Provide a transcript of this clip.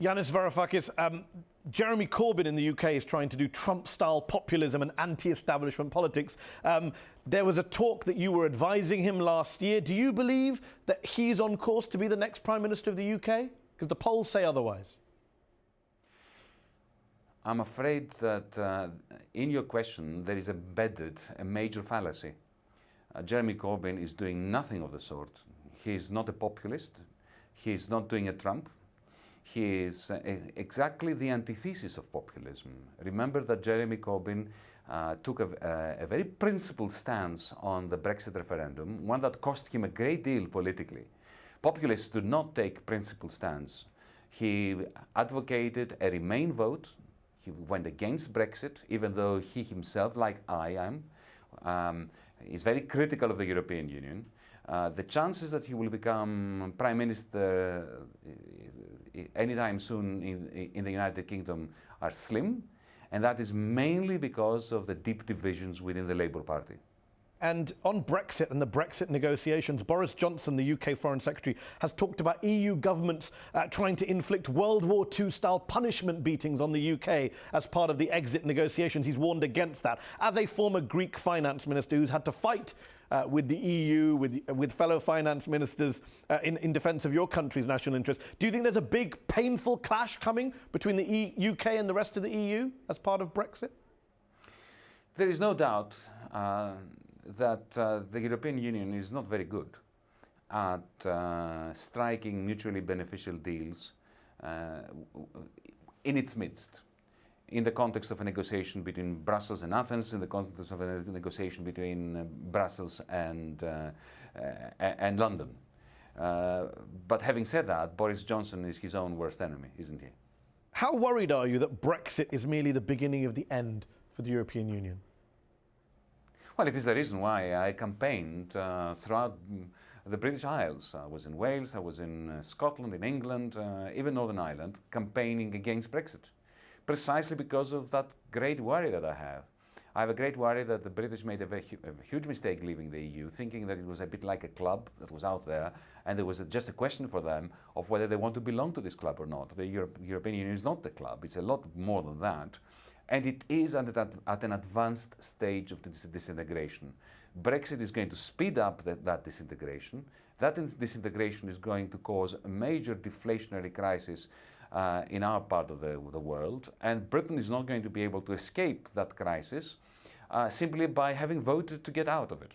Yanis Varoufakis, Jeremy Corbyn in the UK is trying to do Trump-style populism and anti-establishment politics. There was a talk that you were advising him last year. Do you believe that he's on course to be the next Prime Minister of the UK? Because the polls say otherwise. I'm afraid that in your question there is embedded a major fallacy. Jeremy Corbyn is doing nothing of the sort. He is not a populist. He is not doing a Trump. He is exactly the antithesis of populism. Remember that Jeremy Corbyn took a very principled stance on the Brexit referendum, one that cost him a great deal politically. Populists do not take principled stance. He advocated a Remain vote. He went against Brexit, even though he himself, like I am, is very critical of the European Union. The chances that he will become Prime Minister anytime soon in the United Kingdom are slim, and that is mainly because of the deep divisions within the Labour Party. And on Brexit and the Brexit negotiations, Boris Johnson, the UK Foreign Secretary, has talked about EU governments trying to inflict World War II-style punishment beatings on the UK as part of the exit negotiations. He's warned against that. As a former Greek finance minister who's had to fight with the EU, with fellow finance ministers in defence of your country's national interest, do you think there's a big, painful clash coming between the UK and the rest of the EU as part of Brexit? There is no doubt that the European Union is not very good at striking mutually beneficial deals in its midst, in the context of a negotiation between Brussels and Athens, in the context of a negotiation between Brussels and London. But having said that, Boris Johnson is his own worst enemy, isn't he? How worried are you that Brexit is merely the beginning of the end for the European Union? Well, it is the reason why I campaigned throughout the British Isles. I was in Wales, I was in Scotland, in England, even Northern Ireland, campaigning against Brexit, precisely because of that great worry that I have. I have a great worry that the British made a huge mistake leaving the EU, thinking that it was a bit like a club that was out there, and there was just a question for them of whether they want to belong to this club or not. The European Union is not the club, it's a lot more than that. And it is at an advanced stage of disintegration. Brexit is going to speed up that disintegration. That disintegration is going to cause a major deflationary crisis in our part of the world. And Britain is not going to be able to escape that crisis simply by having voted to get out of it.